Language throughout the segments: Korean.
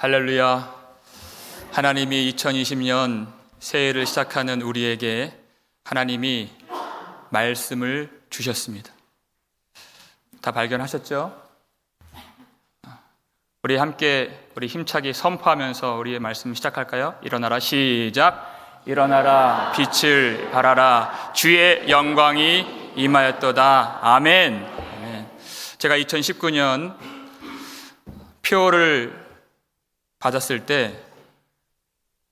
할렐루야. 하나님이 2020년 새해를 시작하는 우리에게 하나님이 말씀을 주셨습니다. 다 발견하셨죠? 우리 함께 힘차게 선포하면서 우리의 말씀 시작할까요? 일어나라. 시작. 일어나라. 빛을 발하라. 주의 영광이 임하였도다. 아멘. 아멘. 제가 2019년 표를 받았을 때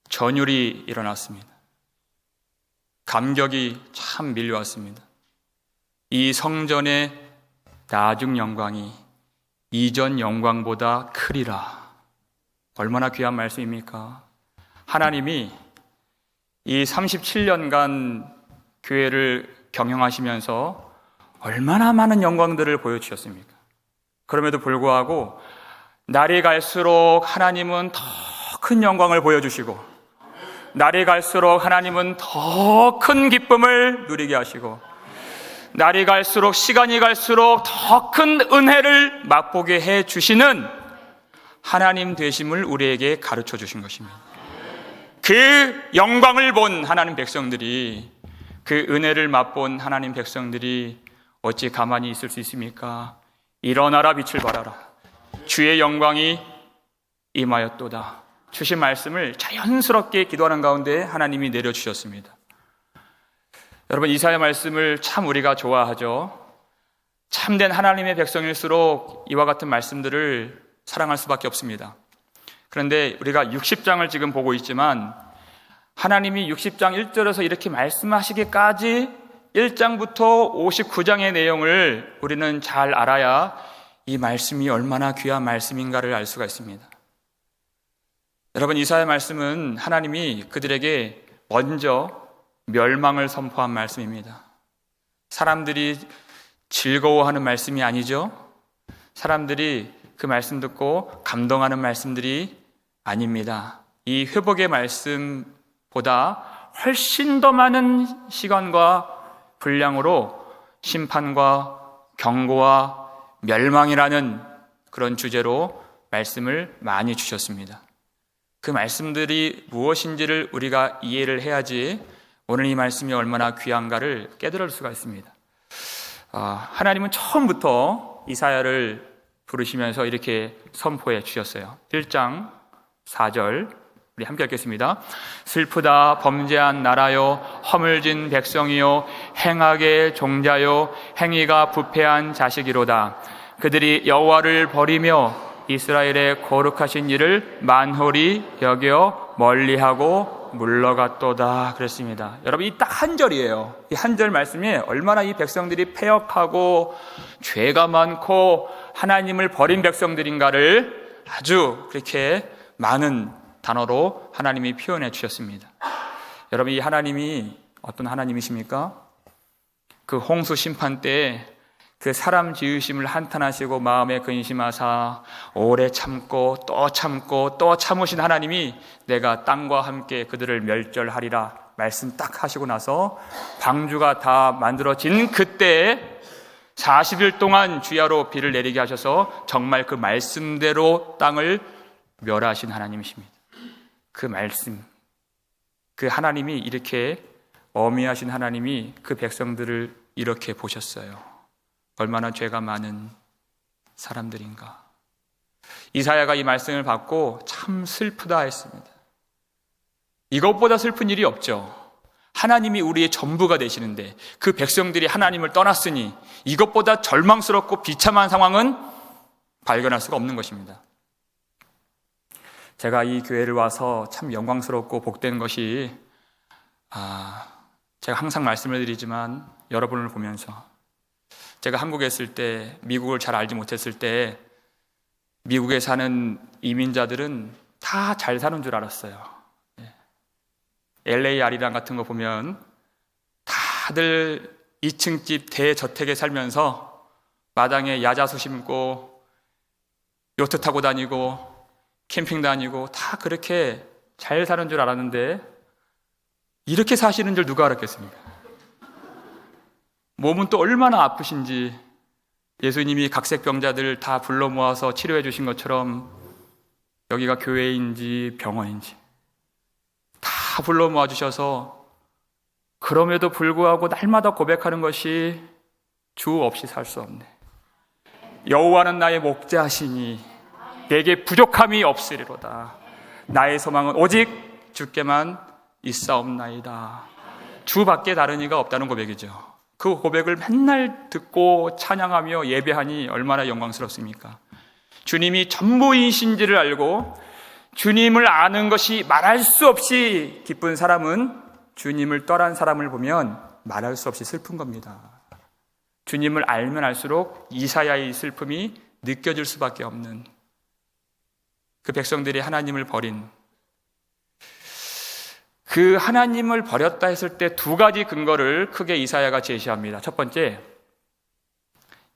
전율이 일어났습니다. 감격이 참 밀려왔습니다. 이 성전의 나중 영광이 이전 영광보다 크리라. 얼마나 귀한 말씀입니까? 하나님이 이 37년간 교회를 경영하시면서 얼마나 많은 영광들을 보여주셨습니까? 그럼에도 불구하고 날이 갈수록 하나님은 더 큰 영광을 보여주시고, 날이 갈수록 하나님은 더 큰 기쁨을 누리게 하시고, 날이 갈수록, 시간이 갈수록 더 큰 은혜를 맛보게 해주시는 하나님 되심을 우리에게 가르쳐 주신 것입니다. 그 영광을 본 하나님 백성들이, 그 은혜를 맛본 하나님 백성들이 어찌 가만히 있을 수 있습니까? 일어나라. 빛을 발하라. 주의 영광이 임하였도다. 주신 말씀을 자연스럽게 기도하는 가운데 하나님이 내려주셨습니다. 여러분, 이사야 말씀을 참 우리가 좋아하죠. 참된 하나님의 백성일수록 이와 같은 말씀들을 사랑할 수밖에 없습니다. 그런데 우리가 60장을 지금 보고 있지만 하나님이 60장 1절에서 이렇게 말씀하시기까지 1장부터 59장의 내용을 우리는 잘 알아야 이 말씀이 얼마나 귀한 말씀인가를 알 수가 있습니다. 여러분, 이사야 말씀은 하나님이 그들에게 먼저 멸망을 선포한 말씀입니다. 사람들이 즐거워하는 말씀이 아니죠. 사람들이 그 말씀 듣고 감동하는 말씀들이 아닙니다. 이 회복의 말씀보다 훨씬 더 많은 시간과 분량으로 심판과 경고와 멸망이라는 그런 주제로 말씀을 많이 주셨습니다. 그 말씀들이 무엇인지를 우리가 이해를 해야지 오늘 이 말씀이 얼마나 귀한가를 깨달을 수가 있습니다. 하나님은 처음부터 이사야를 부르시면서 이렇게 선포해 주셨어요. 1장 4절 우리 함께 읽겠습니다. 슬프다 범죄한 나라요, 허물진 백성이요, 행악의 종자요, 행위가 부패한 자식이로다. 그들이 여호와를 버리며 이스라엘의 거룩하신 일을 만홀히 여겨 멀리하고 물러갔도다. 그랬습니다. 여러분, 이 딱 한 절이에요. 이 한 절 말씀에 얼마나 이 백성들이 패역하고 죄가 많고 하나님을 버린 백성들인가를 아주 그렇게 많은 단어로 하나님이 표현해 주셨습니다. 여러분, 이 하나님이 어떤 하나님이십니까? 그 홍수 심판 때 그 사람 지으심을 한탄하시고 마음에 근심하사 오래 참고 또 참으신 하나님이 내가 땅과 함께 그들을 멸절하리라 말씀 딱 하시고 나서 방주가 다 만들어진 그때에 40일 동안 주야로 비를 내리게 하셔서 정말 그 말씀대로 땅을 멸하신 하나님이십니다. 그 말씀, 그 하나님이 이렇게 어미하신 하나님이 그 백성들을 이렇게 보셨어요. 얼마나 죄가 많은 사람들인가. 이사야가 이 말씀을 받고 참 슬프다 했습니다. 이것보다 슬픈 일이 없죠. 하나님이 우리의 전부가 되시는데 그 백성들이 하나님을 떠났으니 이것보다 절망스럽고 비참한 상황은 발견할 수가 없는 것입니다. 제가 이 교회를 와서 참 영광스럽고 복된 것이 제가 항상 말씀을 드리지만 여러분을 보면서 제가 한국에 있을 때 미국을 잘 알지 못했을 때 미국에 사는 이민자들은 다 잘 사는 줄 알았어요. LA 아리랑 같은 거 보면 다들 2층 집 대저택에 살면서 마당에 야자수 심고 요트 타고 다니고 캠핑 다니고 다 그렇게 잘 사는 줄 알았는데 이렇게 사시는 줄 누가 알았겠습니까? 몸은 또 얼마나 아프신지 예수님이 각색병자들 다 불러 모아서 치료해 주신 것처럼 여기가 교회인지 병원인지 다 불러 모아주셔서 그럼에도 불구하고 날마다 고백하는 것이 주 없이 살 수 없네. 여호와는 나의 목자시니 내게 부족함이 없으리로다. 나의 소망은 오직 주께만 있사옵나이다. 주밖에 다른 이가 없다는 고백이죠. 그 고백을 맨날 듣고 찬양하며 예배하니 얼마나 영광스럽습니까? 주님이 전부이신지를 알고 주님을 아는 것이 말할 수 없이 기쁜 사람은 주님을 떠난 사람을 보면 말할 수 없이 슬픈 겁니다. 주님을 알면 알수록 이사야의 슬픔이 느껴질 수밖에 없는 그 백성들이 하나님을 버린, 그 하나님을 버렸다 했을 때 두 가지 근거를 크게 이사야가 제시합니다. 첫 번째,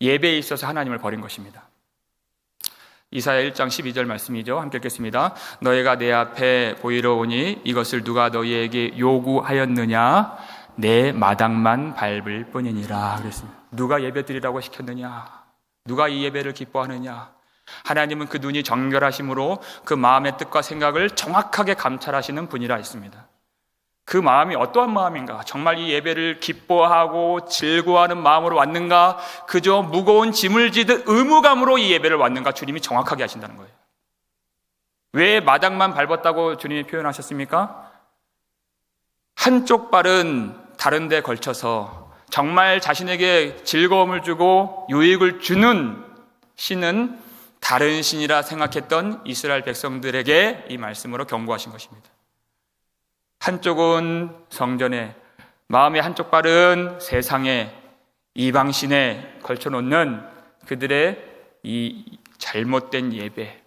예배에 있어서 하나님을 버린 것입니다. 이사야 1장 12절 말씀이죠. 함께 읽겠습니다. 너희가 내 앞에 보이러 오니 이것을 누가 너희에게 요구하였느냐? 내 마당만 밟을 뿐이니라. 그랬습니다. 누가 예배 드리라고 시켰느냐? 누가 이 예배를 기뻐하느냐? 하나님은 그 눈이 정결하심으로 그 마음의 뜻과 생각을 정확하게 감찰하시는 분이라 했습니다. 그 마음이 어떠한 마음인가? 정말 이 예배를 기뻐하고 즐거워하는 마음으로 왔는가? 그저 무거운 짐을 지듯 의무감으로 이 예배를 왔는가? 주님이 정확하게 하신다는 거예요. 왜 마당만 밟았다고 주님이 표현하셨습니까? 한쪽 발은 다른 데 걸쳐서 정말 자신에게 즐거움을 주고 유익을 주는 신은 다른 신이라 생각했던 이스라엘 백성들에게 이 말씀으로 경고하신 것입니다. 한쪽은 성전에, 마음의 한쪽 발은 세상에, 이방신에 걸쳐놓는 그들의 이 잘못된 예배,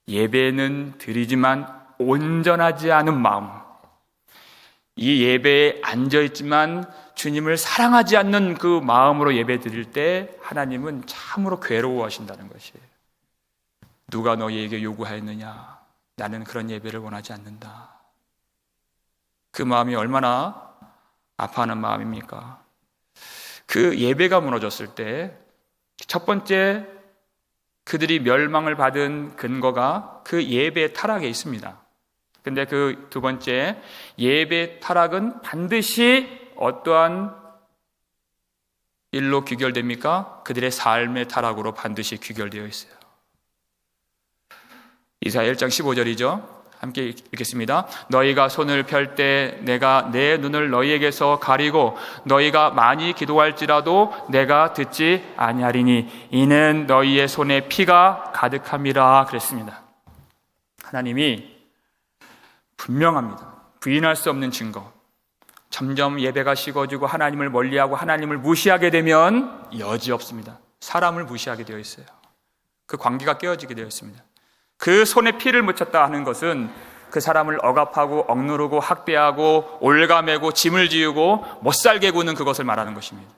예배는 드리지만 온전하지 않은 마음, 이 예배에 앉아있지만 주님을 사랑하지 않는 그 마음으로 예배 드릴 때 하나님은 참으로 괴로워하신다는 것이에요. 누가 너희에게 요구하였느냐? 나는 그런 예배를 원하지 않는다. 그 마음이 얼마나 아파하는 마음입니까? 그 예배가 무너졌을 때 첫 번째 그들이 멸망을 받은 근거가 그 예배 타락에 있습니다. 근데 그 두 번째, 예배 타락은 반드시 어떠한 일로 귀결됩니까? 그들의 삶의 타락으로 반드시 귀결되어 있어요. 이사야 1장 15절이죠. 함께 읽겠습니다. 너희가 손을 펼 때 내가 내 눈을 너희에게서 가리고 너희가 많이 기도할지라도 내가 듣지 아니하리니 이는 너희의 손에 피가 가득함이라 그랬습니다. 하나님이 분명합니다. 부인할 수 없는 증거. 점점 예배가 식어지고 하나님을 멀리하고 하나님을 무시하게 되면 여지없습니다. 사람을 무시하게 되어 있어요. 그 관계가 깨어지게 되어 있습니다. 그 손에 피를 묻혔다 하는 것은 그 사람을 억압하고 억누르고 학대하고 올가매고 짐을 지우고 못살게 구는 그것을 말하는 것입니다.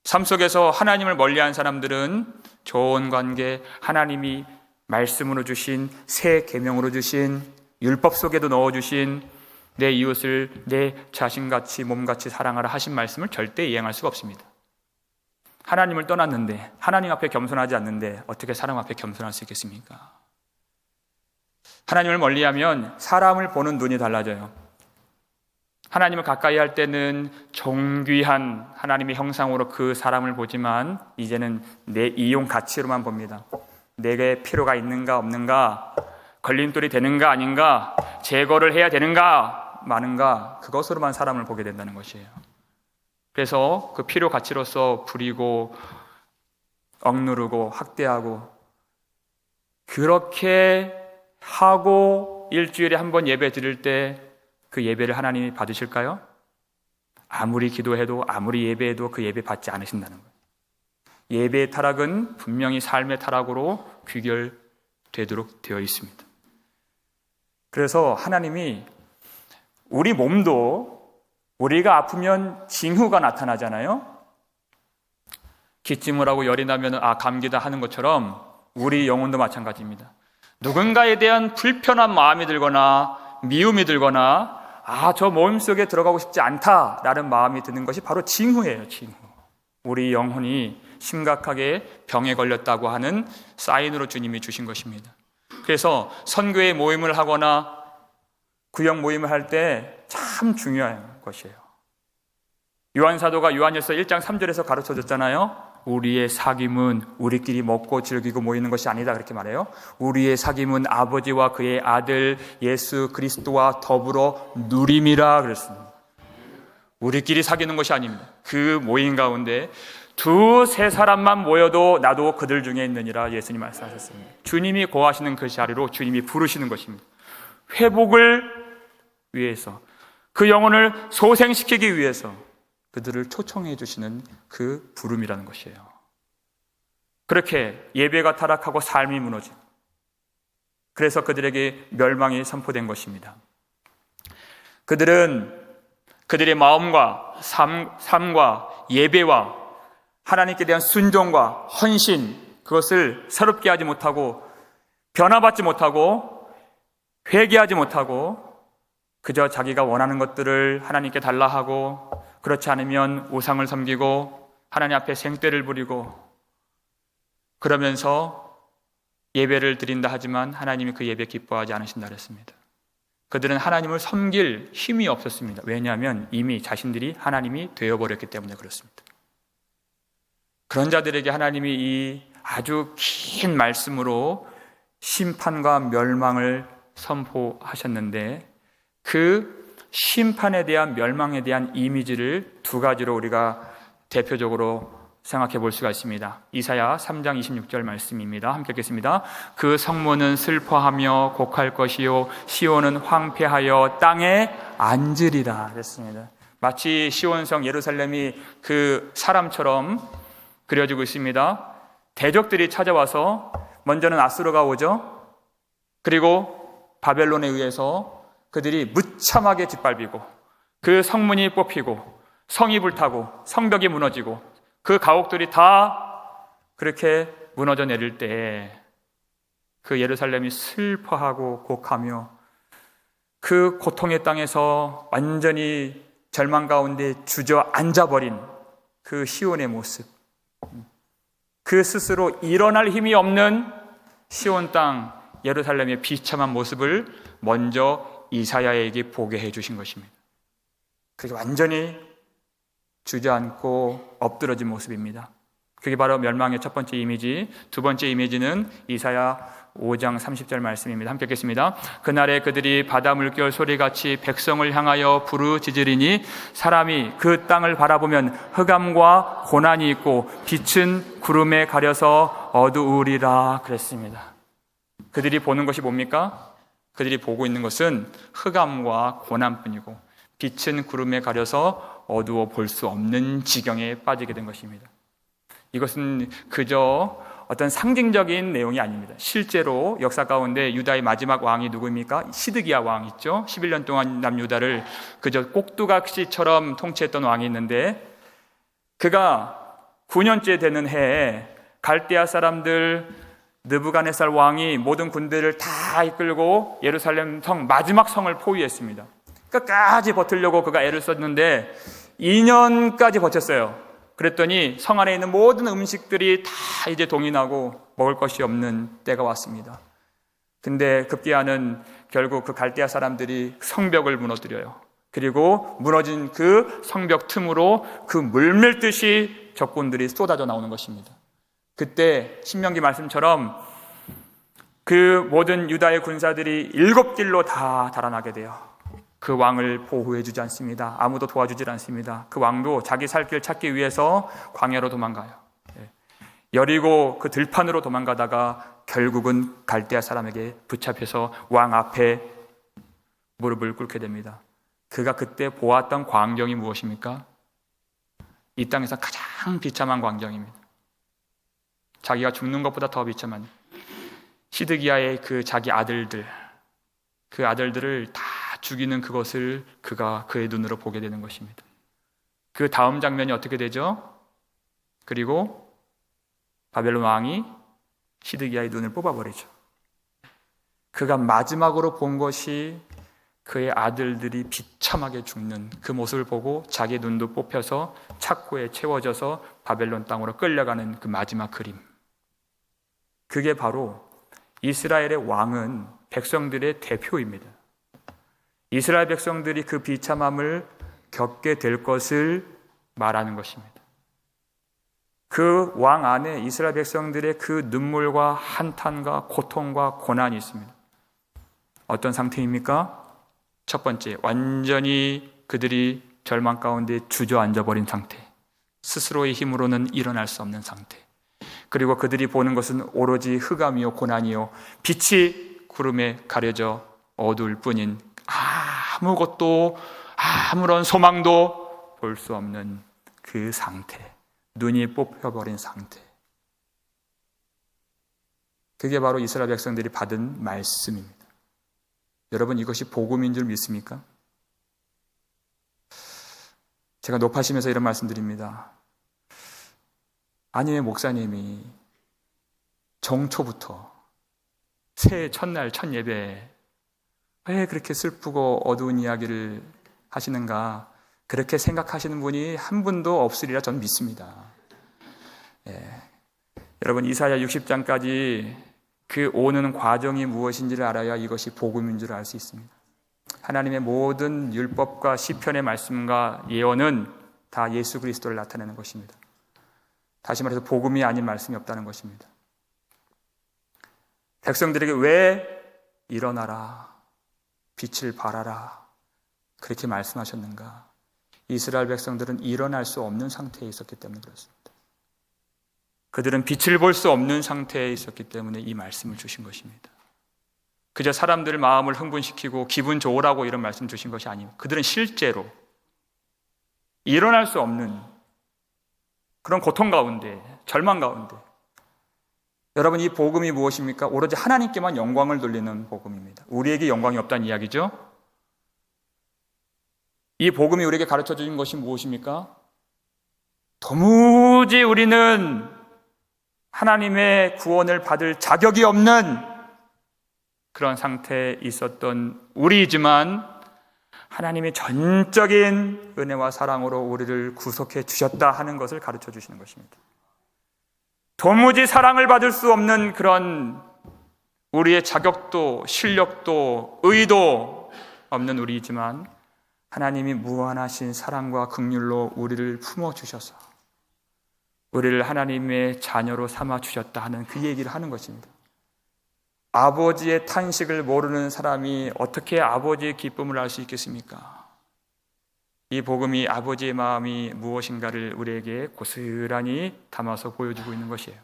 삶 속에서 하나님을 멀리한 사람들은 좋은 관계, 하나님이 말씀으로 주신 새 계명으로 주신 율법 속에도 넣어주신 내 이웃을 내 자신같이 몸같이 사랑하라 하신 말씀을 절대 이행할 수가 없습니다. 하나님을 떠났는데, 하나님 앞에 겸손하지 않는데 어떻게 사람 앞에 겸손할 수 있겠습니까? 하나님을 멀리하면 사람을 보는 눈이 달라져요. 하나님을 가까이 할 때는 존귀한 하나님의 형상으로 그 사람을 보지만 이제는 내 이용 가치로만 봅니다. 내게 필요가 있는가 없는가, 걸림돌이 되는가 아닌가, 제거를 해야 되는가 마는가, 그것으로만 사람을 보게 된다는 것이에요. 그래서 그 필요 가치로서 부리고 억누르고 학대하고, 그렇게 하고 일주일에 한 번 예배 드릴 때 그 예배를 하나님이 받으실까요? 아무리 기도해도 아무리 예배해도 그 예배 받지 않으신다는 거예요. 예배의 타락은 분명히 삶의 타락으로 귀결되도록 되어 있습니다. 그래서 하나님이 우리 몸도 우리가 아프면 징후가 나타나잖아요. 기침을 하고 열이 나면 감기다 하는 것처럼 우리 영혼도 마찬가지입니다. 누군가에 대한 불편한 마음이 들거나 미움이 들거나 저 몸 속에 들어가고 싶지 않다라는 마음이 드는 것이 바로 징후예요. 징후. 우리 영혼이 심각하게 병에 걸렸다고 하는 사인으로 주님이 주신 것입니다. 그래서 선교회 모임을 하거나 구역 모임을 할 때 참 중요한 것이에요. 요한 사도가 요한일서 1장 3절에서 가르쳐 줬잖아요. 우리의 사귐은 우리끼리 먹고 즐기고 모이는 것이 아니다, 그렇게 말해요. 우리의 사귐은 아버지와 그의 아들 예수 그리스도와 더불어 누림이라 그랬습니다. 우리끼리 사귀는 것이 아닙니다. 그 모임 가운데 두세 사람만 모여도 나도 그들 중에 있느니라 예수님 말씀하셨습니다. 주님이 거하시는 그 자리로 주님이 부르시는 것입니다. 회복을 위해서, 그 영혼을 소생시키기 위해서 그들을 초청해 주시는 그 부름이라는 것이에요. 그렇게 예배가 타락하고 삶이 무너진, 그래서 그들에게 멸망이 선포된 것입니다. 그들은 그들의 마음과 삶과 예배와 하나님께 대한 순종과 헌신, 그것을 새롭게 하지 못하고 변화받지 못하고 회개하지 못하고 그저 자기가 원하는 것들을 하나님께 달라 하고, 그렇지 않으면 우상을 섬기고 하나님 앞에 생떼를 부리고, 그러면서 예배를 드린다 하지만 하나님이 그 예배 기뻐하지 않으신다 그랬습니다. 그들은 하나님을 섬길 힘이 없었습니다. 왜냐하면 이미 자신들이 하나님이 되어버렸기 때문에 그렇습니다. 그런 자들에게 하나님이 이 아주 긴 말씀으로 심판과 멸망을 선포하셨는데, 그 심판에 대한, 멸망에 대한 이미지를 두 가지로 우리가 대표적으로 생각해 볼 수가 있습니다. 이사야 3장 26절 말씀입니다. 함께 읽겠습니다. 그 성문은 슬퍼하며 곡할 것이요 시온은 황폐하여 땅에 앉으리라 그랬습니다. 마치 시온성 예루살렘이 그 사람처럼 그려지고 있습니다. 대적들이 찾아와서 먼저는 아수르가 오죠. 그리고 바벨론에 의해서 그들이 무참하게 짓밟히고 그 성문이 뽑히고 성이 불타고 성벽이 무너지고 그 가옥들이 다 그렇게 무너져 내릴 때 그 예루살렘이 슬퍼하고 곡하며 그 고통의 땅에서 완전히 절망 가운데 주저앉아버린 그 시온의 모습, 그 스스로 일어날 힘이 없는 시온 땅 예루살렘의 비참한 모습을 먼저 이사야에게 보게 해주신 것입니다. 그게 완전히 주저앉고 엎드러진 모습입니다. 그게 바로 멸망의 첫 번째 이미지. 두 번째 이미지는 이사야 5장 30절 말씀입니다. 함께 읽겠습니다. 그날에 그들이 바다 물결 소리같이 백성을 향하여 부르짖으리니 사람이 그 땅을 바라보면 흑암과 고난이 있고 빛은 구름에 가려서 어두우리라 그랬습니다. 그들이 보는 것이 뭡니까? 그들이 보고 있는 것은 흑암과 고난뿐이고 빛은 구름에 가려서 어두워 볼 수 없는 지경에 빠지게 된 것입니다. 이것은 그저 어떤 상징적인 내용이 아닙니다. 실제로 역사 가운데 유다의 마지막 왕이 누구입니까? 시드기야 왕 있죠. 11년 동안 남유다를 그저 꼭두각시처럼 통치했던 왕이 있는데, 그가 9년째 되는 해에 갈대아 사람들 느부갓네살 왕이 모든 군대를 다 이끌고 예루살렘 성, 마지막 성을 포위했습니다. 끝까지 버티려고 그가 애를 썼는데 2년까지 버텼어요. 그랬더니 성 안에 있는 모든 음식들이 다 이제 동이 나고 먹을 것이 없는 때가 왔습니다. 근데 급기야는 결국 그 갈대아 사람들이 성벽을 무너뜨려요. 그리고 무너진 그 성벽 틈으로 그 물밀듯이 적군들이 쏟아져 나오는 것입니다. 그때 신명기 말씀처럼 그 모든 유다의 군사들이 7길로 다 달아나게 돼요. 그 왕을 보호해주지 않습니다. 아무도 도와주질 않습니다. 그 왕도 자기 살 길 찾기 위해서 광야로 도망가요. 여리고 그 들판으로 도망가다가 결국은 갈대아 사람에게 붙잡혀서 왕 앞에 무릎을 꿇게 됩니다. 그가 그때 보았던 광경이 무엇입니까? 이 땅에서 가장 비참한 광경입니다. 자기가 죽는 것보다 더 비참한 시드기야의 그 자기 아들들, 그 아들들을 다 죽이는 그것을 그가 그의 눈으로 보게 되는 것입니다. 그 다음 장면이 어떻게 되죠? 그리고 바벨론 왕이 시드기야의 눈을 뽑아버리죠. 그가 마지막으로 본 것이 그의 아들들이 비참하게 죽는 그 모습을 보고 자기 눈도 뽑혀서 착고에 채워져서 바벨론 땅으로 끌려가는 그 마지막 그림. 그게 바로 이스라엘의 왕은 백성들의 대표입니다. 이스라엘 백성들이 그 비참함을 겪게 될 것을 말하는 것입니다. 그 왕 안에 이스라엘 백성들의 그 눈물과 한탄과 고통과 고난이 있습니다. 어떤 상태입니까? 첫 번째, 완전히 그들이 절망 가운데 주저앉아 버린 상태. 스스로의 힘으로는 일어날 수 없는 상태. 그리고 그들이 보는 것은 오로지 흑암이요 고난이요 빛이 구름에 가려져 어두울 뿐인 아무것도 아무런 소망도 볼 수 없는 그 상태. 눈이 뽑혀버린 상태. 그게 바로 이스라엘 백성들이 받은 말씀입니다. 여러분, 이것이 복음인 줄 믿습니까? 제가 높아지면서 이런 말씀드립니다. 아니면 목사님이 정초부터 새해 첫날 첫 예배에 왜 그렇게 슬프고 어두운 이야기를 하시는가, 그렇게 생각하시는 분이 한 분도 없으리라 저는 믿습니다. 여러분, 이사야 60장까지 그 오는 과정이 무엇인지를 알아야 이것이 복음인 줄 알 수 있습니다. 하나님의 모든 율법과 시편의 말씀과 예언은 다 예수 그리스도를 나타내는 것입니다. 다시 말해서 복음이 아닌 말씀이 없다는 것입니다. 백성들에게 왜 일어나라, 빛을 발하라 그렇게 말씀하셨는가? 이스라엘 백성들은 일어날 수 없는 상태에 있었기 때문에 그렇습니다. 그들은 빛을 볼 수 없는 상태에 있었기 때문에 이 말씀을 주신 것입니다. 그저 사람들 마음을 흥분시키고 기분 좋으라고 이런 말씀 주신 것이 아닙니다. 그들은 실제로 일어날 수 없는 그런 고통 가운데, 절망 가운데. 여러분, 이 복음이 무엇입니까? 오로지 하나님께만 영광을 돌리는 복음입니다. 우리에게 영광이 없다는 이야기죠. 이 복음이 우리에게 가르쳐 주신 것이 무엇입니까? 도무지 우리는 하나님의 구원을 받을 자격이 없는 그런 상태에 있었던 우리이지만 하나님의 전적인 은혜와 사랑으로 우리를 구속해 주셨다 하는 것을 가르쳐 주시는 것입니다. 도무지 사랑을 받을 수 없는 그런 우리의 자격도 실력도 의도 없는 우리이지만 하나님이 무한하신 사랑과 긍휼로 우리를 품어주셔서 우리를 하나님의 자녀로 삼아주셨다 하는 그 얘기를 하는 것입니다. 아버지의 탄식을 모르는 사람이 어떻게 아버지의 기쁨을 알 수 있겠습니까? 이 복음이 아버지의 마음이 무엇인가를 우리에게 고스란히 담아서 보여주고 있는 것이에요.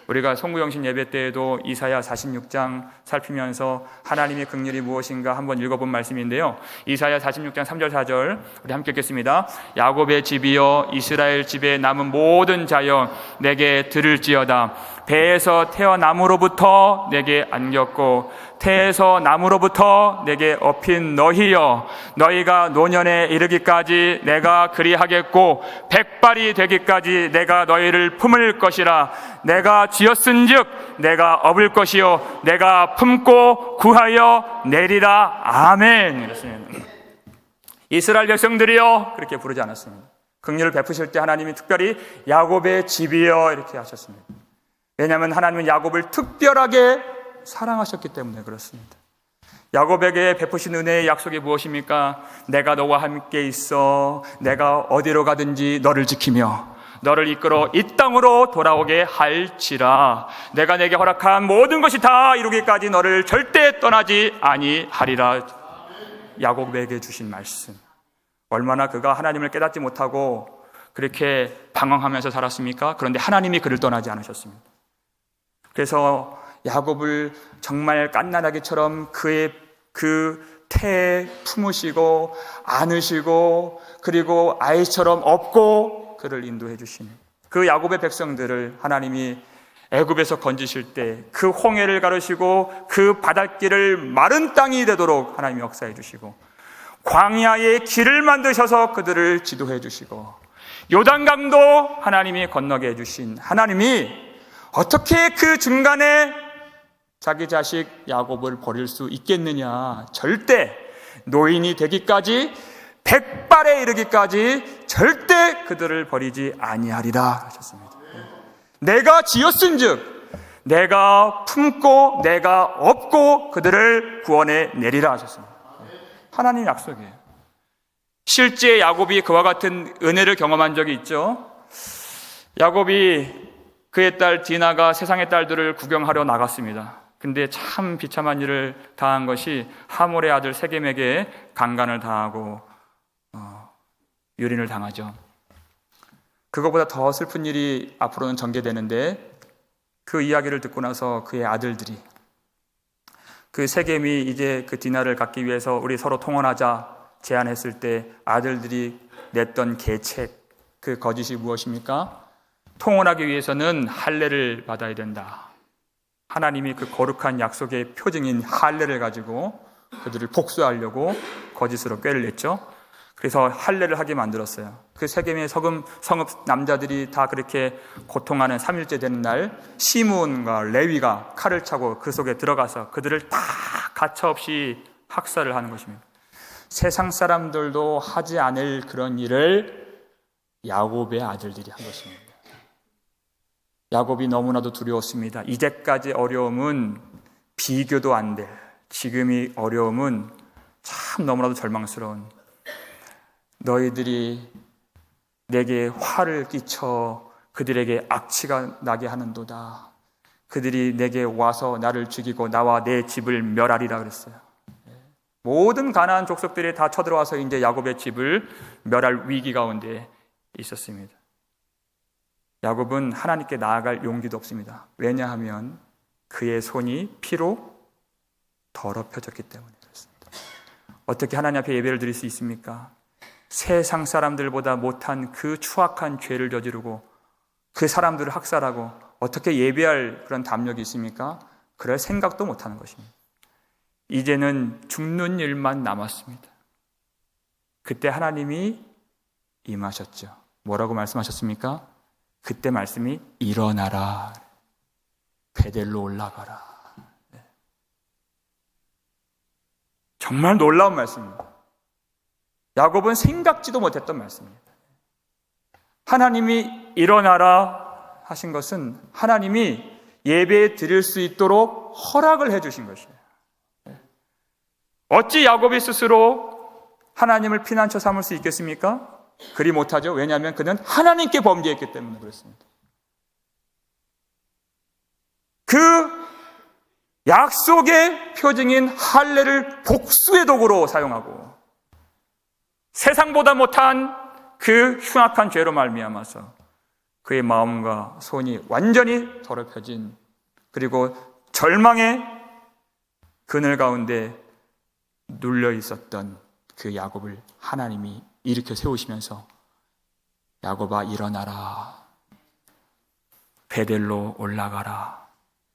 우리가 송구영신 예배 때에도 이사야 46장 살피면서 하나님의 긍휼이 무엇인가 한번 읽어본 말씀인데요. 이사야 46장 3절 4절 우리 함께 읽겠습니다. 야곱의 집이여 이스라엘 집에 남은 모든 자여 내게 들을지어다. 배에서 태어남으로부터 내게 안겼고 태에서 남으로부터 내게 업힌 너희여 너희가 노년에 이르기까지 내가 그리하겠고 백발이 되기까지 내가 너희를 품을 것이라. 내가 지었은즉 내가 업을 것이요 내가 품고 구하여 내리라. 아멘. 이렇습니다. 이스라엘 백성들이여 그렇게 부르지 않았습니다. 긍휼을 베푸실 때 하나님이 특별히 야곱의 집이여 이렇게 하셨습니다. 왜냐하면 하나님은 야곱을 특별하게 사랑하셨기 때문에 그렇습니다. 야곱에게 베푸신 은혜의 약속이 무엇입니까? 내가 너와 함께 있어 내가 어디로 가든지 너를 지키며 너를 이끌어 이 땅으로 돌아오게 할지라. 내가 내게 허락한 모든 것이 다 이루기까지 너를 절대 떠나지 아니하리라. 야곱에게 주신 말씀. 얼마나 그가 하나님을 깨닫지 못하고 그렇게 방황하면서 살았습니까? 그런데 하나님이 그를 떠나지 않으셨습니다. 그래서 야곱을 정말 갓난아기처럼 그의 그 태에 품으시고 안으시고 그리고 아이처럼 업고 그를 인도해 주시는 그 야곱의 백성들을 하나님이 애굽에서 건지실 때 그 홍해를 가르시고 그 바닷길을 마른 땅이 되도록 하나님이 역사해 주시고 광야의 길을 만드셔서 그들을 지도해 주시고 요단강도 하나님이 건너게 해 주신 하나님이 어떻게 그 중간에 자기 자식 야곱을 버릴 수 있겠느냐. 절대 노인이 되기까지 백발에 이르기까지 절대 그들을 버리지 아니하리라 하셨습니다. 내가 지었은즉 내가 품고 내가 업고 그들을 구원해 내리라 하셨습니다. 하나님 약속이에요. 실제 야곱이 그와 같은 은혜를 경험한 적이 있죠. 야곱이 그의 딸 디나가 세상의 딸들을 구경하려 나갔습니다. 근데 참 비참한 일을 당한 것이 하몰의 아들 세겜에게 강간을 당하고 유린을 당하죠. 그거보다 더 슬픈 일이 앞으로는 전개되는데, 그 이야기를 듣고 나서 그의 아들들이, 그 세겜이 이제 그 디나를 갖기 위해서 우리 서로 통혼하자 제안했을 때 아들들이 냈던 계책, 그 거짓이 무엇입니까? 통혼하기 위해서는 할례를 받아야 된다. 하나님이 그 거룩한 약속의 표징인 할례를 가지고 그들을 복수하려고 거짓으로 꾀를 냈죠. 그래서 할례를 하게 만들었어요. 그 세겜의 성읍 남자들이 다 그렇게 고통하는 3일째 되는 날, 시므온과 레위가 칼을 차고 그 속에 들어가서 그들을 다 가차없이 학살을 하는 것입니다. 세상 사람들도 하지 않을 그런 일을 야곱의 아들들이 한 것입니다. 야곱이 너무나도 두려웠습니다. 이제까지 어려움은 비교도 안 될, 지금이 어려움은 참 너무나도 절망스러운, 너희들이 내게 화를 끼쳐 그들에게 악취가 나게 하는도다. 그들이 내게 와서 나를 죽이고 나와 내 집을 멸하리라 그랬어요. 모든 가나안 족속들이 다 쳐들어와서 이제 야곱의 집을 멸할 위기 가운데 있었습니다. 야곱은 하나님께 나아갈 용기도 없습니다. 왜냐하면 그의 손이 피로 더럽혀졌기 때문에 그렇습니다. 어떻게 하나님 앞에 예배를 드릴 수 있습니까? 세상 사람들보다 못한 그 추악한 죄를 저지르고 그 사람들을 학살하고 어떻게 예배할 그런 담력이 있습니까? 그럴 생각도 못하는 것입니다. 이제는 죽는 일만 남았습니다. 그때 하나님이 임하셨죠. 뭐라고 말씀하셨습니까? 그때 말씀이 일어나라, 베델로 올라가라. 정말 놀라운 말씀입니다. 야곱은 생각지도 못했던 말씀입니다. 하나님이 일어나라 하신 것은 하나님이 예배 드릴 수 있도록 허락을 해주신 것이에요. 어찌 야곱이 스스로 하나님을 피난처 삼을 수 있겠습니까? 그리 못하죠. 왜냐하면 그는 하나님께 범죄했기 때문에 그렇습니다. 그 약속의 표징인 할례를 복수의 도구로 사용하고 세상보다 못한 그 흉악한 죄로 말미암아서 그의 마음과 손이 완전히 더럽혀진, 그리고 절망의 그늘 가운데 눌려 있었던 그 야곱을 하나님이 일으켜 세우시면서 야곱아 일어나라, 베델로 올라가라.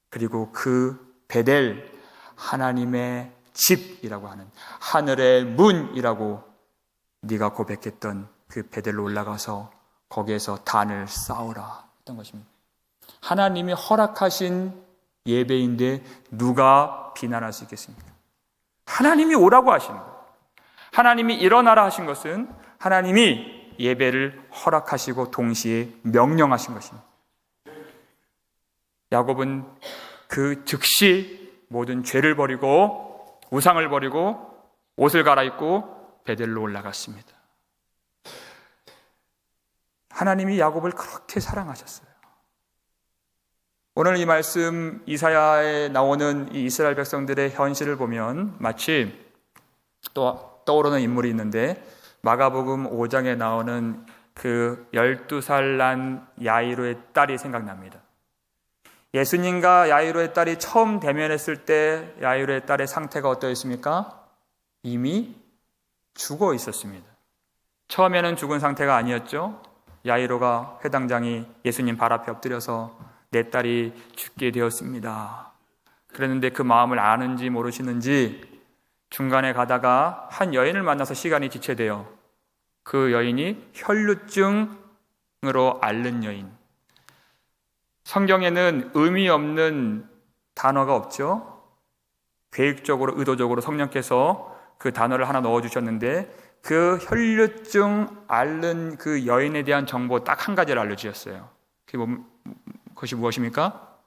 그리고 그 베델, 하나님의 집이라고 하는, 하늘의 문이라고 네가 고백했던 그 베델로 올라가서 거기에서 단을 쌓으라 했던 것입니다. 하나님이 허락하신 예배인데 누가 비난할 수 있겠습니까? 하나님이 오라고 하시는 거예요. 하나님이 일어나라 하신 것은 하나님이 예배를 허락하시고 동시에 명령하신 것입니다. 야곱은 그 즉시 모든 죄를 버리고 우상을 버리고 옷을 갈아입고 베델로 올라갔습니다. 하나님이 야곱을 그렇게 사랑하셨어요. 오늘 이 말씀 이사야에 나오는 이 이스라엘 백성들의 현실을 보면 마치 또 떠오르는 인물이 있는데, 마가복음 5장에 나오는 그 12살 난 야이로의 딸이 생각납니다. 예수님과 야이로의 딸이 처음 대면했을 때 야이로의 딸의 상태가 어떠했습니까? 이미 죽어 있었습니다. 처음에는 죽은 상태가 아니었죠. 야이로가 회당장이 예수님 발 앞에 엎드려서 내 딸이 죽게 되었습니다. 그랬는데 그 마음을 아는지 모르시는지 중간에 가다가 한 여인을 만나서 시간이 지체되어 그 여인이 혈루증으로 앓는 여인. 성경에는 의미 없는 단어가 없죠. 계획적으로 의도적으로 성령께서 그 단어를 하나 넣어주셨는데 그 혈루증 앓는 그 여인에 대한 정보 딱 한 가지를 알려주셨어요. 그것이 무엇입니까?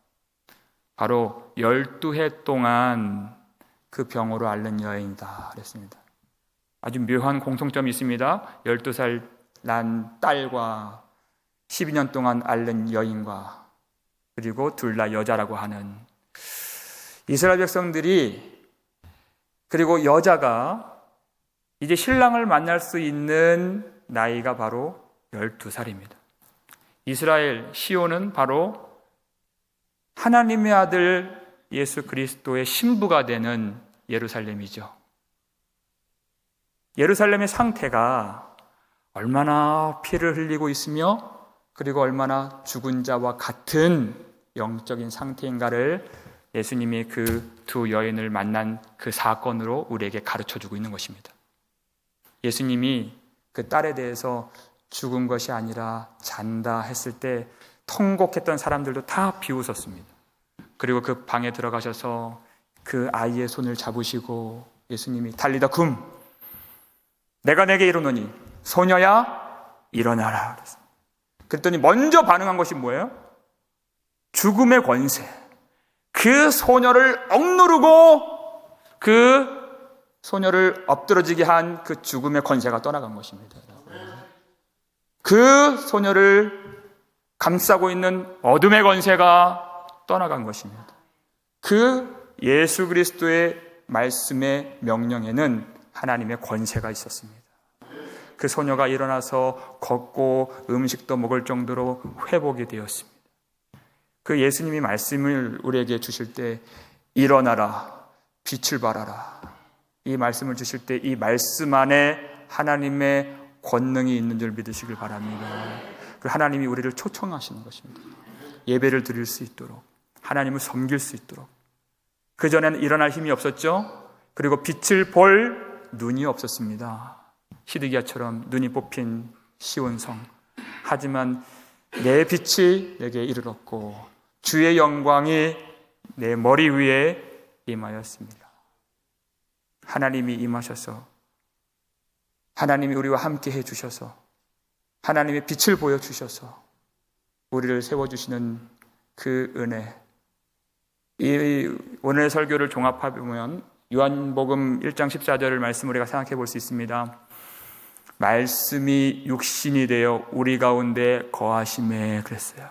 바로 12해 동안 그 병으로 앓는 여인이다 그랬습니다. 아주 묘한 공통점이 있습니다. 12살 난 딸과 12년 동안 앓는 여인과 그리고 둘 다 여자라고 하는 이스라엘 백성들이, 그리고 여자가 이제 신랑을 만날 수 있는 나이가 바로 12살입니다. 이스라엘 시온은 바로 하나님의 아들 예수 그리스도의 신부가 되는 예루살렘이죠. 예루살렘의 상태가 얼마나 피를 흘리고 있으며 그리고 얼마나 죽은 자와 같은 영적인 상태인가를 예수님이 그 두 여인을 만난 그 사건으로 우리에게 가르쳐주고 있는 것입니다. 예수님이 그 딸에 대해서 죽은 것이 아니라 잔다 했을 때 통곡했던 사람들도 다 비웃었습니다. 그리고 그 방에 들어가셔서 그 아이의 손을 잡으시고 예수님이 달리다 굼, 내가 내게 이르노니 소녀야 일어나라 그랬습니다. 그랬더니 먼저 반응한 것이 뭐예요? 죽음의 권세, 그 소녀를 억누르고 그 소녀를 엎드러지게 한 그 죽음의 권세가 떠나간 것입니다. 그 소녀를 감싸고 있는 어둠의 권세가 떠나간 것입니다. 그 예수 그리스도의 말씀의 명령에는 하나님의 권세가 있었습니다. 그 소녀가 일어나서 걷고 음식도 먹을 정도로 회복이 되었습니다. 그 예수님이 말씀을 우리에게 주실 때 일어나라, 빛을 발하라, 이 말씀을 주실 때 이 말씀 안에 하나님의 권능이 있는 줄 믿으시길 바랍니다. 그 하나님이 우리를 초청하시는 것입니다. 예배를 드릴 수 있도록, 하나님을 섬길 수 있도록. 그전에는 일어날 힘이 없었죠. 그리고 빛을 볼 눈이 없었습니다. 시드기야처럼 눈이 뽑힌 시온성. 하지만 내 빛이 내게 이르렀고 주의 영광이 내 머리 위에 임하였습니다. 하나님이 임하셔서, 하나님이 우리와 함께 해주셔서, 하나님의 빛을 보여주셔서 우리를 세워주시는 그 은혜. 이 오늘의 설교를 종합해보면 요한복음 1장 14절을 말씀 우리가 생각해 볼 수 있습니다. 말씀이 육신이 되어 우리 가운데 거하심에 그랬어요.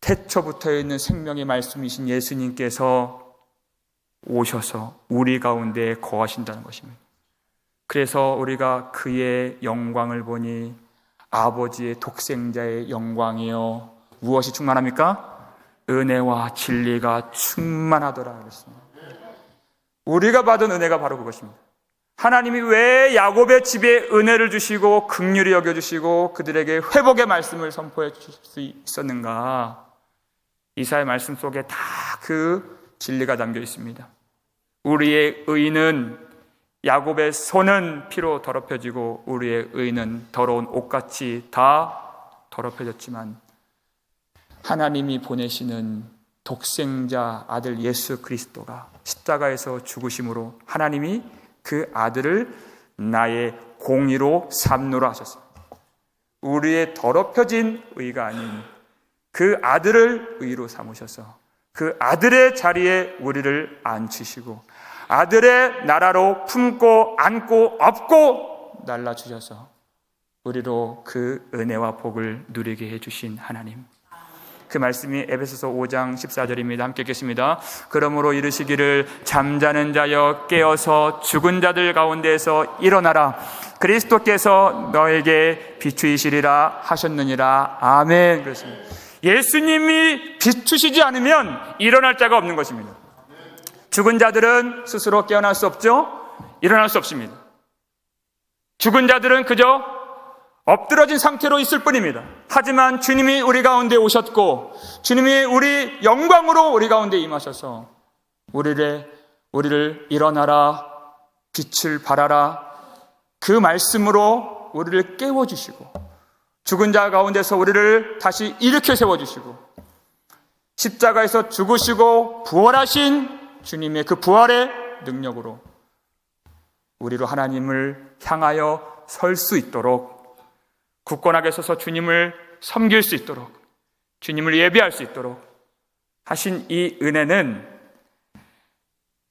태초부터 있는 생명의 말씀이신 예수님께서 오셔서 우리 가운데 거하신다는 것입니다. 그래서 우리가 그의 영광을 보니 아버지의 독생자의 영광이요 무엇이 충만합니까? 은혜와 진리가 충만하더라 그랬습니다. 우리가 받은 은혜가 바로 그것입니다. 하나님이 왜 야곱의 집에 은혜를 주시고 긍휼히 여겨주시고 그들에게 회복의 말씀을 선포해 주실 수 있었는가? 이사야의 말씀 속에 다 그 진리가 담겨 있습니다. 우리의 의는, 야곱의 손은 피로 더럽혀지고 우리의 의는 더러운 옷같이 다 더럽혀졌지만 하나님이 보내시는 독생자 아들 예수 그리스도가 십자가에서 죽으심으로 하나님이 그 아들을 나의 공의로 삼노라 하셨습니다. 우리의 더럽혀진 의가 아닌 그 아들을 의로 삼으셔서 그 아들의 자리에 우리를 앉히시고 아들의 나라로 품고 안고 업고 날라주셔서 우리로 그 은혜와 복을 누리게 해주신 하나님. 그 말씀이 에베소서 5장 14절입니다. 함께 읽겠습니다. 그러므로 이르시기를 잠자는 자여 깨어서 죽은 자들 가운데서 일어나라. 그리스도께서 너에게 비추이시리라 하셨느니라. 아멘. 그렇습니다. 예수님이 비추시지 않으면 일어날 자가 없는 것입니다. 죽은 자들은 스스로 깨어날 수 없죠. 일어날 수 없습니다. 죽은 자들은 그저 엎드러진 상태로 있을 뿐입니다. 하지만 주님이 우리 가운데 오셨고 주님이 우리 영광으로 우리 가운데 임하셔서 우리를 일어나라, 빛을 발하라, 그 말씀으로 우리를 깨워주시고 죽은 자 가운데서 우리를 다시 일으켜 세워주시고 십자가에서 죽으시고 부활하신 주님의 그 부활의 능력으로 우리로 하나님을 향하여 설 수 있도록, 굳건하게 서서 주님을 섬길 수 있도록, 주님을 예배할 수 있도록 하신 이 은혜는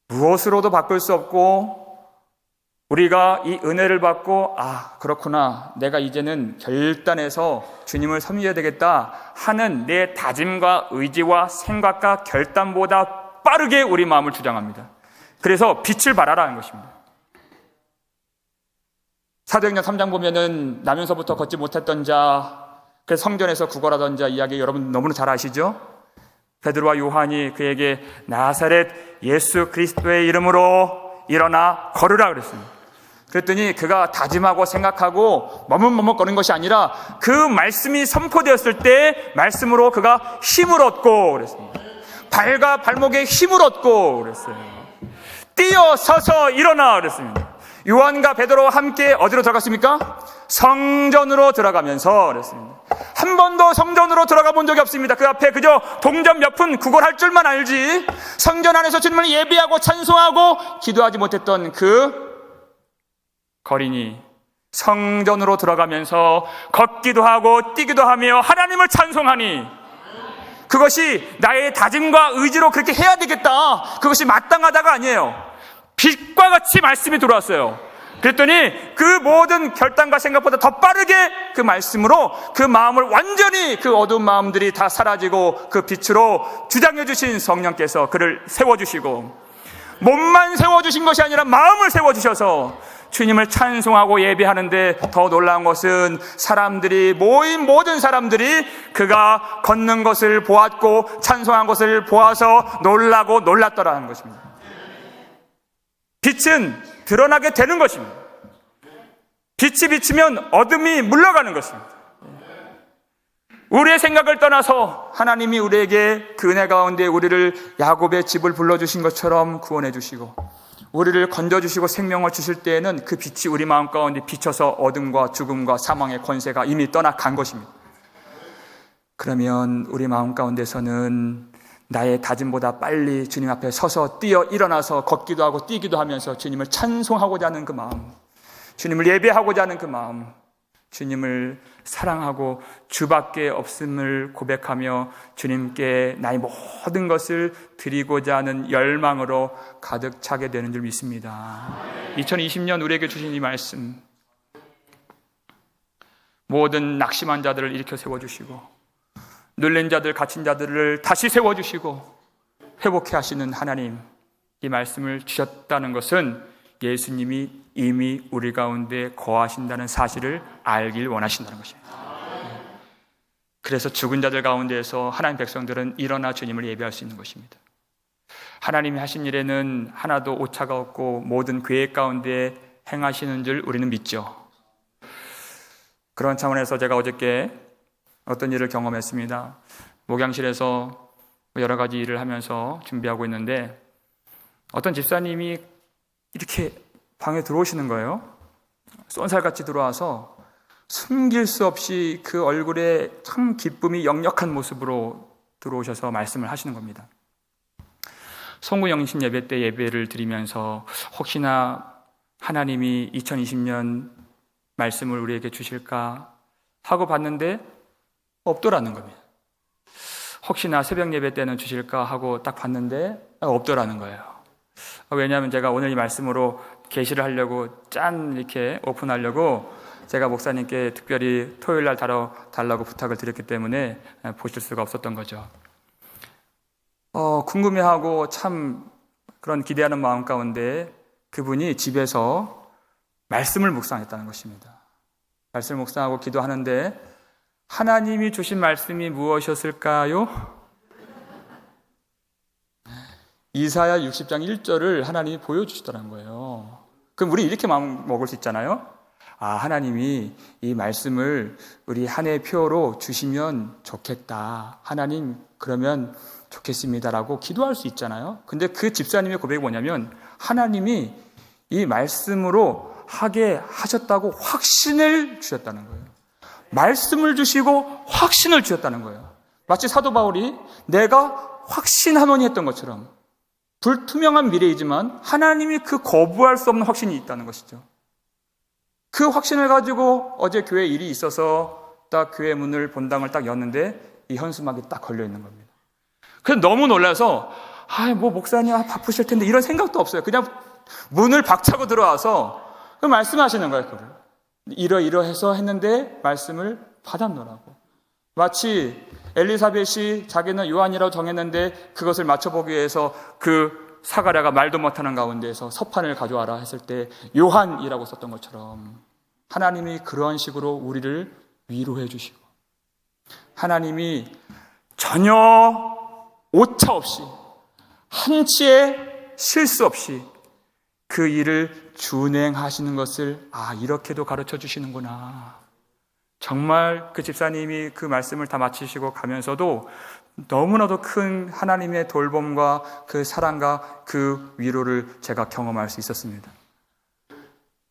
무엇으로도 바꿀 수 없고, 우리가 이 은혜를 받고 그렇구나, 내가 이제는 결단해서 주님을 섬겨야 되겠다 하는 내 다짐과 의지와 생각과 결단보다 빠르게 우리 마음을 주장합니다. 그래서 빛을 발하라는 것입니다. 사도행전 3장 보면은 나면서부터 걷지 못했던 자, 그래서 성전에서 구걸하던 자 이야기 여러분 너무나 잘 아시죠? 베드로와 요한이 그에게 나사렛 예수 그리스도의 이름으로 일어나 걸으라 그랬습니다. 그랬더니 그가 다짐하고 생각하고 머뭇머뭇거리는 것이 아니라 그 말씀이 선포되었을 때 말씀으로 그가 힘을 얻고 그랬습니다. 발과 발목에 힘을 얻고 그랬어요. 뛰어 서서 일어나 그랬습니다. 요한과 베드로와 함께 어디로 들어갔습니까? 성전으로 들어가면서 그랬습니다. 한 번도 성전으로 들어가 본 적이 없습니다. 그 앞에 그저 동전 몇 푼 구걸할 줄만 알지 성전 안에서 주님을 예배하고 찬송하고 기도하지 못했던 그 거린이 성전으로 들어가면서 걷기도 하고 뛰기도 하며 하나님을 찬송하니 그것이 나의 다짐과 의지로 그렇게 해야 되겠다, 그것이 마땅하다가 아니에요. 빛과 같이 말씀이 들어왔어요. 그랬더니 그 모든 결단과 생각보다 더 빠르게 그 말씀으로 그 마음을 완전히, 그 어두운 마음들이 다 사라지고 그 빛으로 주장해 주신 성령께서 그를 세워주시고, 몸만 세워주신 것이 아니라 마음을 세워주셔서 주님을 찬송하고 예배하는데 더 놀라운 것은 사람들이 모인 모든 사람들이 그가 걷는 것을 보았고 찬송한 것을 보아서 놀라고 놀랐더라는 것입니다. 빛은 드러나게 되는 것입니다. 빛이 비치면 어둠이 물러가는 것입니다. 우리의 생각을 떠나서 하나님이 우리에게 그 은혜 가운데 우리를 야곱의 집을 불러주신 것처럼 구원해 주시고 우리를 건져주시고 생명을 주실 때에는 그 빛이 우리 마음 가운데 비쳐서 어둠과 죽음과 사망의 권세가 이미 떠나간 것입니다. 그러면 우리 마음 가운데서는 나의 다짐보다 빨리 주님 앞에 서서 뛰어 일어나서 걷기도 하고 뛰기도 하면서 주님을 찬송하고자 하는 그 마음, 주님을 예배하고자 하는 그 마음, 주님을 사랑하고 주밖에 없음을 고백하며 주님께 나의 모든 것을 드리고자 하는 열망으로 가득 차게 되는 줄 믿습니다. 2020년 우리에게 주신 이 말씀, 모든 낙심한 자들을 일으켜 세워주시고 눌린 자들, 갇힌 자들을 다시 세워주시고 회복해 하시는 하나님, 이 말씀을 주셨다는 것은 예수님이 이미 우리 가운데 거하신다는 사실을 알길 원하신다는 것입니다. 그래서 죽은 자들 가운데에서 하나님 백성들은 일어나 주님을 예배할 수 있는 것입니다. 하나님이 하신 일에는 하나도 오차가 없고 모든 계획 가운데 행하시는 줄 우리는 믿죠. 그런 차원에서 제가 어저께 어떤 일을 경험했습니다. 목양실에서 여러 가지 일을 하면서 준비하고 있는데 어떤 집사님이 이렇게 방에 들어오시는 거예요. 쏜살같이 들어와서 숨길 수 없이 그 얼굴에 참 기쁨이 역력한 모습으로 들어오셔서 말씀을 하시는 겁니다. 송구영신 예배 때 예배를 드리면서 혹시나 하나님이 2020년 말씀을 우리에게 주실까 하고 봤는데 없더라는 겁니다. 혹시나 새벽 예배 때는 주실까 하고 딱 봤는데 없더라는 거예요. 왜냐하면 제가 오늘 이 말씀으로 계시를 하려고 이렇게 오픈하려고 제가 목사님께 특별히 토요일 날 달라고 부탁을 드렸기 때문에 보실 수가 없었던 거죠. 궁금해하고 참 그런 기대하는 마음 가운데 그분이 집에서 말씀을 묵상했다는 것입니다. 말씀을 묵상하고 기도하는데 하나님이 주신 말씀이 무엇이었을까요? 이사야 60장 1절을 하나님이 보여주시더라는 거예요. 그럼 우리 이렇게 마음 먹을 수 있잖아요. 하나님이 이 말씀을 우리 한 해 표로 주시면 좋겠다. 하나님 그러면 좋겠습니다라고 기도할 수 있잖아요. 근데 그 집사님의 고백이 뭐냐면 하나님이 이 말씀으로 하게 하셨다고 확신을 주셨다는 거예요. 말씀을 주시고 확신을 주셨다는 거예요. 마치 사도 바울이 내가 확신하노니 했던 것처럼 불투명한 미래이지만 하나님이 그 거부할 수 없는 확신이 있다는 것이죠. 그 확신을 가지고 어제 교회 일이 있어서 딱 교회 문을 본당을 딱 였는데 이 현수막이 딱 걸려 있는 겁니다. 그래서 너무 놀라서 뭐 목사님 바쁘실 텐데 이런 생각도 없어요. 그냥 문을 박차고 들어와서 말씀하시는 거예요. 그걸 이러해서 했는데 말씀을 받았노라고. 마치 엘리사벳이 자기는 요한이라고 정했는데 그것을 맞춰보기 위해서 그 사가랴가 말도 못하는 가운데에서 서판을 가져와라 했을 때 요한이라고 썼던 것처럼 하나님이 그러한 식으로 우리를 위로해 주시고, 하나님이 전혀 오차 없이 한치의 실수 없이 그 일을 준행하시는 것을 이렇게도 가르쳐 주시는구나. 정말 그 집사님이 그 말씀을 다 마치시고 가면서도 너무나도 큰 하나님의 돌봄과 그 사랑과 그 위로를 제가 경험할 수 있었습니다.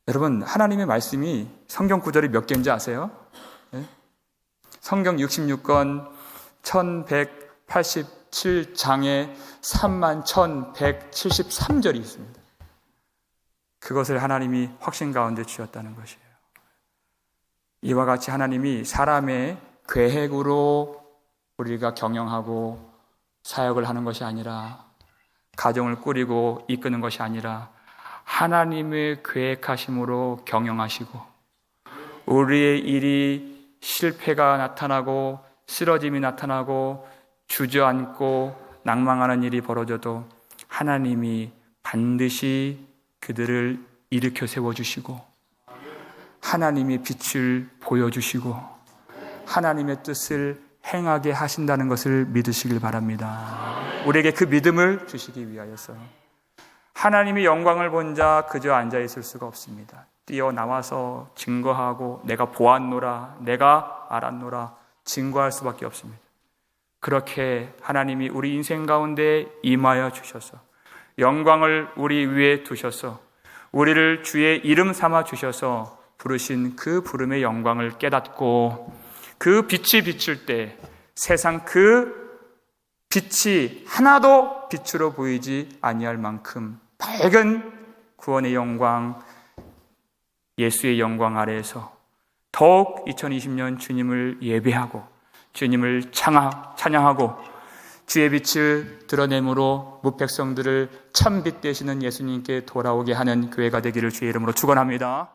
여러분, 하나님의 말씀이 성경 구절이 몇 개인지 아세요? 네? 성경 66권 1187장에 31,173절이 있습니다. 그것을 하나님이 확신 가운데 주셨다는 것이에요. 이와 같이 하나님이 사람의 계획으로 우리가 경영하고 사역을 하는 것이 아니라, 가정을 꾸리고 이끄는 것이 아니라 하나님의 계획하심으로 경영하시고, 우리의 일이 실패가 나타나고 쓰러짐이 나타나고 주저앉고 낭망하는 일이 벌어져도 하나님이 반드시 그들을 일으켜 세워주시고 하나님의 빛을 보여주시고 하나님의 뜻을 행하게 하신다는 것을 믿으시길 바랍니다. 우리에게 그 믿음을 주시기 위하여서 하나님의 영광을 본 자 그저 앉아있을 수가 없습니다. 뛰어나와서 증거하고 내가 보았노라, 내가 알았노라 증거할 수밖에 없습니다. 그렇게 하나님이 우리 인생 가운데 임하여 주셔서 영광을 우리 위에 두셔서 우리를 주의 이름 삼아 주셔서 부르신 그 부름의 영광을 깨닫고 그 빛이 비출 때 세상 그 빛이 하나도 빛으로 보이지 아니할 만큼 밝은 구원의 영광, 예수의 영광 아래에서 더욱 2020년 주님을 예배하고 주님을 찬양하고 주의 빛을 드러내므로 무백성들을 참 빛 되시는 예수님께 돌아오게 하는 교회가 되기를 주의 이름으로 축원합니다.